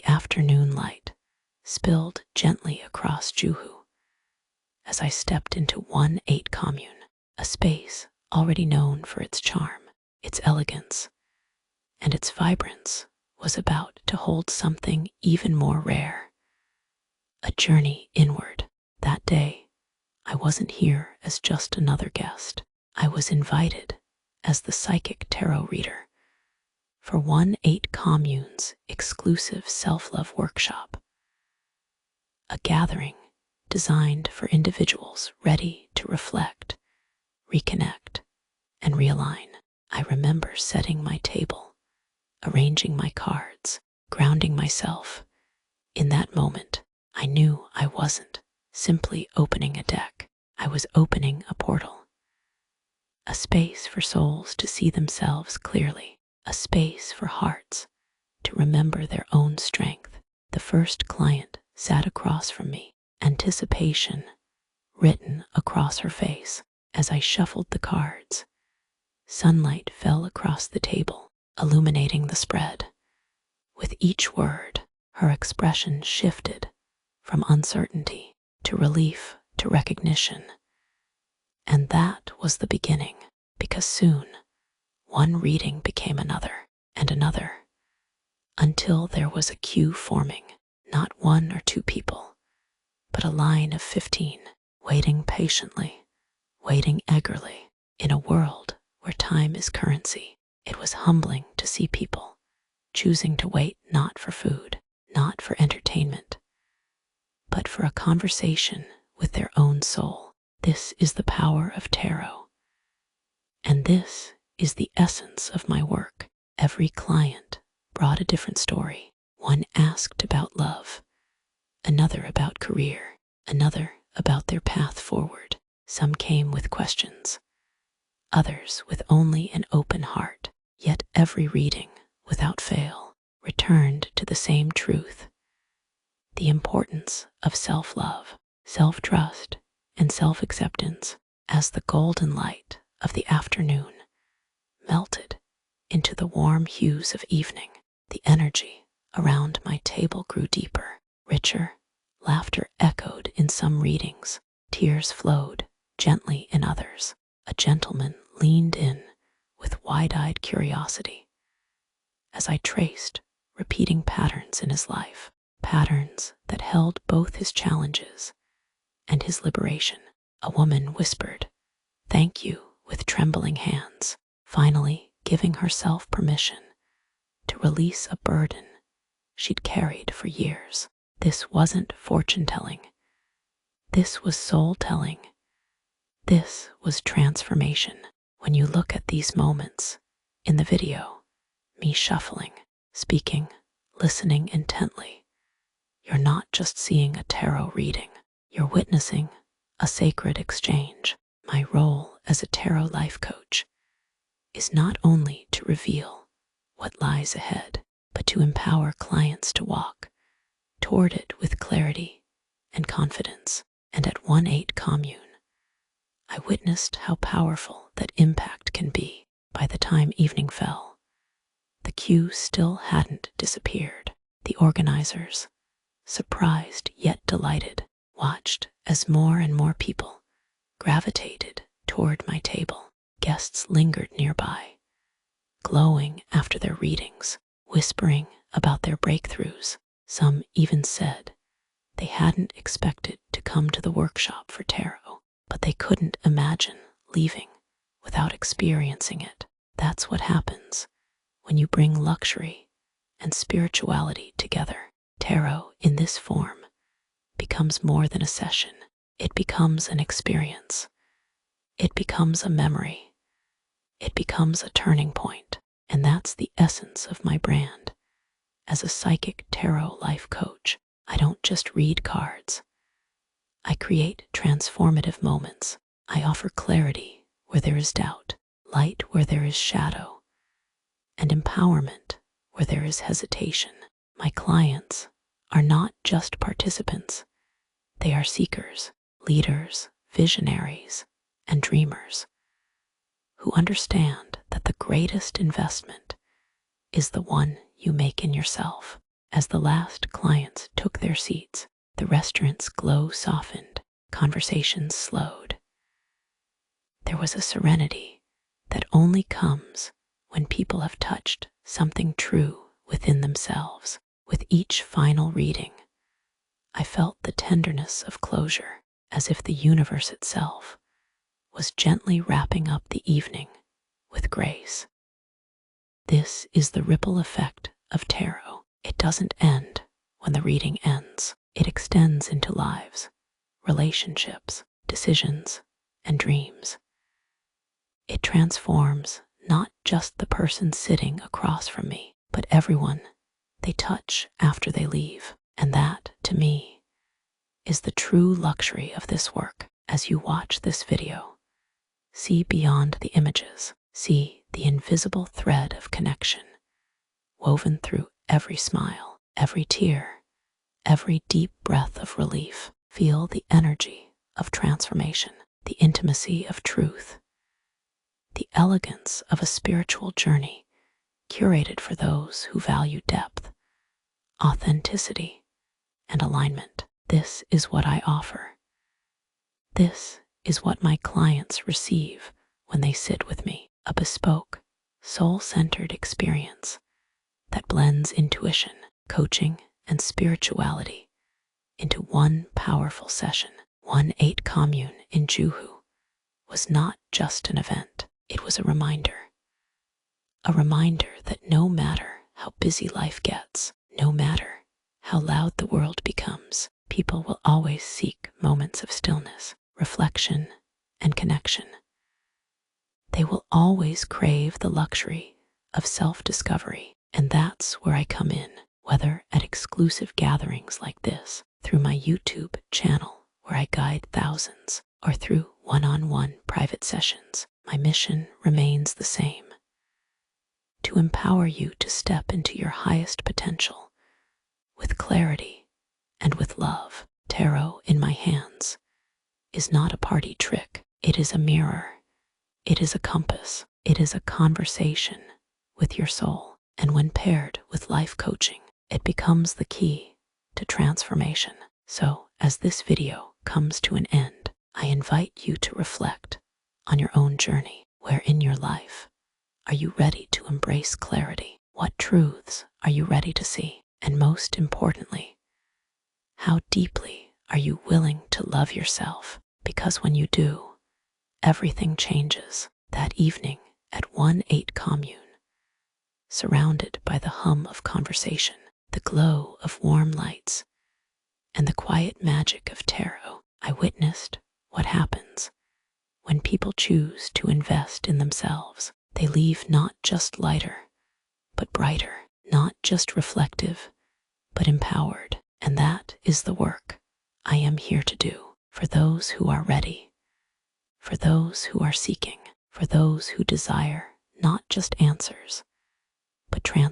The afternoon light spilled gently across Juhu as I stepped into 1-8 commune, a space already known for its charm, its elegance, and its vibrance was about to hold something even more rare. A journey inward. That day, I wasn't here as just another guest. I was invited as the psychic tarot reader for 1-8 commune's exclusive self-love workshop, a gathering designed for individuals ready to reflect, reconnect, and realign. I remember setting my table, arranging my cards, grounding myself. In that moment, I knew I wasn't simply opening a deck. I was opening a portal, a space for souls to see themselves clearly, a space for hearts to remember their own strength. The first client sat across from me, anticipation written across her face. As I shuffled the cards, sunlight fell across the table, illuminating the spread. With each word, her expression shifted from uncertainty to relief to recognition. And that was the beginning, because soon one reading became another and another, until there was a queue forming, not 1 or 2 people, but a line of 15, waiting patiently, waiting eagerly. In a world where time is currency, it was humbling to see people choosing to wait not for food, not for entertainment, but for a conversation with their own soul. This is the power of tarot, and this is the essence of my work. Every client brought a different story. One asked about love, another about career, another about their path forward. Some came with questions, others with only an open heart. Yet every reading, without fail, returned to the same truth: the importance of self-love, self-trust, and self-acceptance. As the golden light of the afternoon melted into the warm hues of evening, the energy around my table grew deeper, richer. Laughter echoed in some readings, tears flowed gently in others. A gentleman leaned in with wide-eyed curiosity as I traced repeating patterns in his life, patterns that held both his challenges and his liberation. A woman whispered, "Thank you," with trembling hands, finally giving herself permission to release a burden she'd carried for years. This wasn't fortune-telling. This was soul-telling. This was transformation. When you look at these moments in the video, me shuffling, speaking, listening intently, you're not just seeing a tarot reading, you're witnessing a sacred exchange. My role as a tarot life coach is not only to reveal what lies ahead, but to empower clients to walk toward it with clarity and confidence. And at 1-8 commune, I witnessed how powerful that impact can be. By the time evening fell, the queue still hadn't disappeared. The organizers, surprised yet delighted, watched as more and more people gravitated toward my table. Guests lingered nearby, glowing after their readings, whispering about their breakthroughs. Some even said they hadn't expected to come to the workshop for tarot, but they couldn't imagine leaving without experiencing it. That's what happens when you bring luxury and spirituality together. Tarot in this form becomes more than a session. It becomes an experience. It becomes a memory. It becomes a turning point. And that's the essence of my brand. As a psychic tarot life coach, I don't just read cards. I create transformative moments. I offer clarity where there is doubt, light where there is shadow, and empowerment where there is hesitation. My clients are not just participants. They are seekers, leaders, visionaries, and dreamers who understand that the greatest investment is the one you make in yourself. As the last clients took their seats, the restaurant's glow softened, conversations slowed. There was a serenity that only comes when people have touched something true within themselves. With each final reading, I felt the tenderness of closure, as if the universe itself was gently wrapping up the evening with grace. This is the ripple effect of tarot. It doesn't end when the reading ends. It extends into lives, relationships, decisions, and dreams. It transforms not just the person sitting across from me, but everyone they touch after they leave. And that, to me, is the true luxury of this work. As you watch this video, see beyond the images, see the invisible thread of connection woven through every smile, every tear, every deep breath of relief. Feel the energy of transformation, the intimacy of truth, the elegance of a spiritual journey curated for those who value depth, authenticity, and alignment. This is what I offer. This is what my clients receive when they sit with me, a bespoke, soul-centered experience that blends intuition, coaching, and spirituality into one powerful session. 1-8 Commune in Juhu was not just an event, it was a reminder. A reminder that no matter how busy life gets, no matter how loud the world becomes, people will always seek moments of stillness, reflection, and connection. They will always crave the luxury of self-discovery, and that's where I come in, whether at exclusive gatherings like this, through my YouTube channel where I guide thousands, or through one-on-one private sessions. My mission remains the same: to empower you to step into your highest potential with clarity and with love. Tarot in my hands is not a party trick. It is a mirror. It is a compass. It is a conversation with your soul. And when paired with life coaching, it becomes the key to transformation. So, as this video comes to an end, I invite you to reflect on your own journey. Where in your life are you ready to embrace clarity? What truths are you ready to see? And most importantly, how deeply are you willing to love yourself? Because when you do, everything changes. That evening at 1-8 Commune, surrounded by the hum of conversation, the glow of warm lights, and the quiet magic of tarot, I witnessed what happens when people choose to invest in themselves. They leave not just lighter, but brighter, not just reflective, but empowered. And that is the work I am here to do for those who are ready, for those who are seeking, for those who desire not just answers, but transformation.